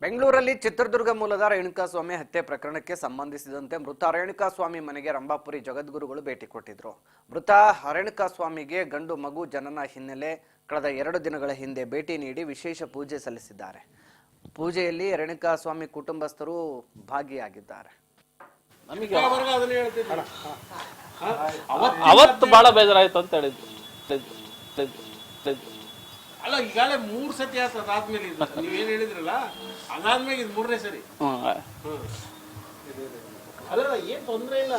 ಬೆಂಗಳೂರಲ್ಲಿ ಚಿತ್ರದುರ್ಗ ಮೂಲದ ರೇಣುಕಾಸ್ವಾಮಿ ಹತ್ಯೆ ಪ್ರಕರಣಕ್ಕೆ ಸಂಬಂಧಿಸಿದಂತೆ ಮೃತ ರೇಣುಕಾಸ್ವಾಮಿ ಮನೆಗೆ ರಂಭಾಪುರಿ ಜಗದ್ಗುರುಗಳು ಭೇಟಿ ಕೊಟ್ಟಿದ್ರು. ಮೃತ ರೇಣುಕಾಸ್ವಾಮಿಗೆ ಗಂಡು ಮಗು ಜನನ ಹಿನ್ನೆಲೆ ಕಳೆದ 2 ದಿನಗಳ ಹಿಂದೆ ಭೇಟಿ ನೀಡಿ ವಿಶೇಷ ಪೂಜೆ ಸಲ್ಲಿಸಿದ್ದಾರೆ. ಪೂಜೆಯಲ್ಲಿ ರೇಣುಕಾಸ್ವಾಮಿ ಕುಟುಂಬಸ್ಥರು ಭಾಗಿಯಾಗಿದ್ದಾರೆ. ಅವತ್ತು ಬಹಳ ಬೇಜಾರಾಯ್ತು ಅಂತ ಹೇಳಿದ್ರು. ಅಲ್ಲ ಈಗಾಗಲೇ 3 ಸತಿ ಆದ್ಮೇಲೆ ನೀವೇನು ಹೇಳಿದ್ರಲ್ಲ ಅದಾದ್ಮೇಲೆ ಇದು 3ನೇ ಸರಿ. ಅದರ ಏನು ತೊಂದರೆ ಇಲ್ಲ,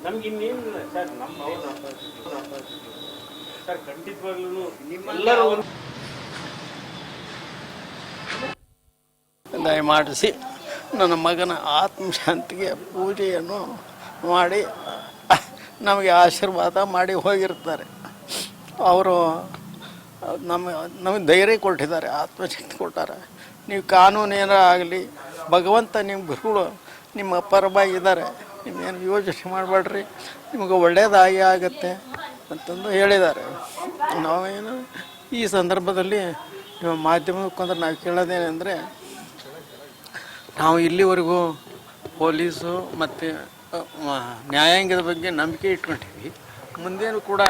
ನಮ್ಗೆ ಇನ್ನೇನಿಲ್ಲ ಸರ್. ಸರ್ ಖಂಡಿತವಾಗ್ಲೂ ನಿಮ್ಮೆಲ್ಲರೂ ದಯಮಾಡಿಸಿ ನನ್ನ ಮಗನ ಆತ್ಮಶಾಂತಿಗೆ ಪೂಜೆಯನ್ನು ಮಾಡಿ ನಮಗೆ ಆಶೀರ್ವಾದ ಮಾಡಿ ಹೋಗಿರ್ತಾರೆ. ಅವರು ನಮಗೆ ಧೈರ್ಯ ಕೊಟ್ಟಿದ್ದಾರೆ, ಆತ್ಮಶಕ್ತಿ ಕೊಟ್ಟಾರೆ. ನೀವು ಕಾನೂನೇನ ಆಗಲಿ, ಭಗವಂತ ನಿಮ್ಮ ಗುರುಗಳು ನಿಮ್ಮ ಪರವಾಗಿದ್ದಾರೆ, ನೀವೇನು ಯೋಚನೆ ಮಾಡಬೇಡ್ರಿ, ನಿಮಗೆ ಒಳ್ಳೆಯದಾಗಿ ಆಗುತ್ತೆ ಅಂತಂದು ಹೇಳಿದ್ದಾರೆ. ನಾವೇನು ಈ ಸಂದರ್ಭದಲ್ಲಿ ನಿಮ್ಮ ಮಾಧ್ಯಮಕ್ಕಂದ್ರೆ ನಾವು ಕೇಳೋದೇನೆಂದರೆ, ನಾವು ಇಲ್ಲಿವರೆಗೂ ಪೊಲೀಸು ಮತ್ತು ನ್ಯಾಯಾಂಗದ ಬಗ್ಗೆ ನಂಬಿಕೆ ಇಟ್ಕೊಂಡಿದ್ವಿ. ಮುಂದೇನು ಕೂಡ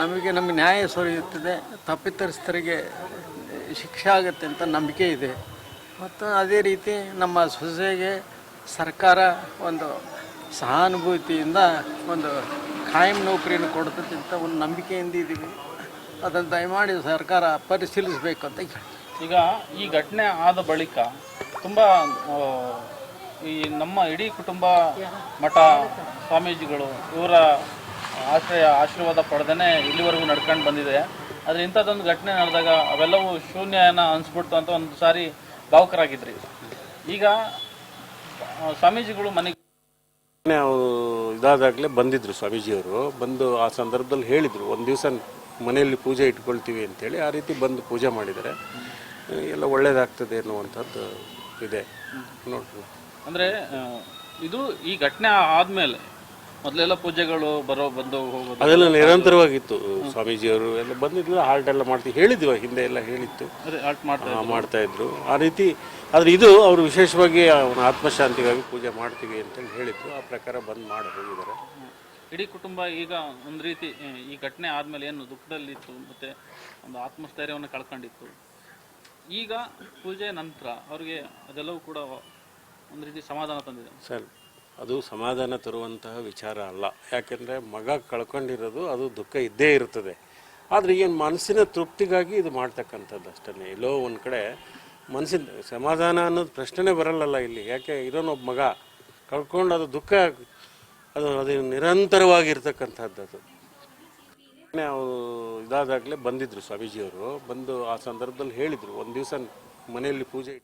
ನಮಗೆ ನ್ಯಾಯ ದೊರೆಯುತ್ತದೆ, ತಪ್ಪಿತಸ್ಥರಿಗೆ ಶಿಕ್ಷೆ ಆಗುತ್ತೆ ಅಂತ ನಂಬಿಕೆ ಇದೆ. ಮತ್ತು ಅದೇ ರೀತಿ ನಮ್ಮ ಸೊಸೆಗೆ ಸರ್ಕಾರ ಒಂದು ಸಹಾನುಭೂತಿಯಿಂದ ಒಂದು ಖಾಯಂ ನೌಕರಿಯನ್ನು ಕೊಡ್ತದೆ ಅಂತ ಒಂದು ನಂಬಿಕೆಯಿಂದ ಇದ್ದೀವಿ. ಅದನ್ನು ದಯಮಾಡಿ ಸರ್ಕಾರ ಪರಿಶೀಲಿಸಬೇಕು ಅಂತ ಹೇಳಿ. ಈಗ ಈ ಘಟನೆ ಆದ ಬಳಿಕ ತುಂಬ ಈ ನಮ್ಮ ಇಡೀ ಕುಟುಂಬ, ಮಠ, ಸ್ವಾಮೀಜಿಗಳು ಇವರ ಆಶೀರ್ವಾದ ಪಡೆದೇ ಇಲ್ಲಿವರೆಗೂ ನಡ್ಕೊಂಡು ಬಂದಿದೆ. ಆದರೆ ಇಂಥದ್ದೊಂದು ಘಟನೆ ನಡೆದಾಗ ಅವೆಲ್ಲವೂ ಶೂನ್ಯನ ಅನಿಸ್ಬಿಡ್ತು ಅಂತ ಒಂದು ಸಾರಿ ಭಾವುಕರಾಗಿದ್ರಿ. ಈಗ ಸ್ವಾಮೀಜಿಗಳು ಮನೆಗೆ ಇದಾದಾಗಲೇ ಬಂದಿದ್ರು. ಸ್ವಾಮೀಜಿಯವರು ಬಂದು ಆ ಸಂದರ್ಭದಲ್ಲಿ ಹೇಳಿದರು, ಒಂದು ದಿವಸ ಮನೆಯಲ್ಲಿ ಪೂಜೆ ಇಟ್ಕೊಳ್ತೀವಿ ಅಂತೇಳಿ. ಆ ರೀತಿ ಬಂದು ಪೂಜೆ ಮಾಡಿದ್ದಾರೆ. ಎಲ್ಲ ಒಳ್ಳೇದಾಗ್ತದೆ ಅನ್ನುವಂಥದ್ದು ಇದೆ. ನೋಡ್ರಿ, ಅಂದರೆ ಇದು ಈ ಘಟನೆ ಆದಮೇಲೆ ಮೊದಲೆಲ್ಲ ಪೂಜೆಗಳು ಬಂದು ಹೋಗೋದು ಅದೆಲ್ಲ ನಿರಂತರವಾಗಿತ್ತು. ಸ್ವಾಮೀಜಿಯವರು ಎಲ್ಲ ಬಂದಿದ್ರು, ಹಾಲ್ಟ್ ಎಲ್ಲ ಮಾಡ್ತೀವಿ ಹೇಳಿದ್ವಿ, ಹಿಂದೆ ಎಲ್ಲ ಹೇಳಿತ್ತು, ಮಾಡ್ತಾ ಇದ್ರು ಆ ರೀತಿ. ಆದರೆ ಇದು ಅವರು ವಿಶೇಷವಾಗಿ ಅವನ ಆತ್ಮಶಾಂತಿಗಾಗಿ ಪೂಜೆ ಮಾಡ್ತೀವಿ ಅಂತೇಳಿ ಹೇಳಿದ್ರು. ಆ ಪ್ರಕಾರ ಬಂದು ಮಾಡಿ ಹೋಗಿದ್ದಾರೆ. ಇಡೀ ಕುಟುಂಬ ಈಗ ಒಂದು ರೀತಿ ಈ ಘಟನೆ ಆದಮೇಲೆ ಏನು ದುಃಖದಲ್ಲಿತ್ತು, ಮತ್ತು ಒಂದು ಆತ್ಮಸ್ಥೈರ್ಯವನ್ನು ಕಳ್ಕೊಂಡಿತ್ತು. ಈಗ ಪೂಜೆ ನಂತರ ಅವ್ರಿಗೆ ಅದೆಲ್ಲವೂ ಕೂಡ ಒಂದು ರೀತಿ ಸಮಾಧಾನ ತಂದಿದೆ ಸರ್. ಅದು ಸಮಾಧಾನ ತರುವಂತಹ ವಿಚಾರ ಅಲ್ಲ. ಯಾಕೆಂದರೆ ಮಗ ಕಳ್ಕೊಂಡಿರೋದು ಅದು ದುಃಖ ಇದ್ದೇ ಇರ್ತದೆ. ಆದರೆ ಏನು ಮನಸ್ಸಿನ ತೃಪ್ತಿಗಾಗಿ ಇದು ಮಾಡ್ತಕ್ಕಂಥದ್ದು ಅಷ್ಟೇ. ಎಲ್ಲೋ ಒಂದು ಕಡೆ ಮನಸ್ಸಿನ ಸಮಾಧಾನ ಅನ್ನೋದು ಪ್ರಶ್ನೆ ಬರಲ್ಲಲ್ಲ ಇಲ್ಲಿ. ಯಾಕೆ ಇರೋನೊಬ್ಬ ಮಗ ಕಳ್ಕೊಂಡು ಅದು ದುಃಖ ಅದು ನಿರಂತರವಾಗಿರ್ತಕ್ಕಂಥದ್ದು. ಅದು ಅವರು ಇದಾದಾಗಲೇ ಬಂದಿದ್ರು. ಸ್ವಾಮೀಜಿಯವರು ಬಂದು ಆ ಸಂದರ್ಭದಲ್ಲಿ ಹೇಳಿದರು, ಒಂದು ದಿವಸ ಮನೆಯಲ್ಲಿ ಪೂಜೆ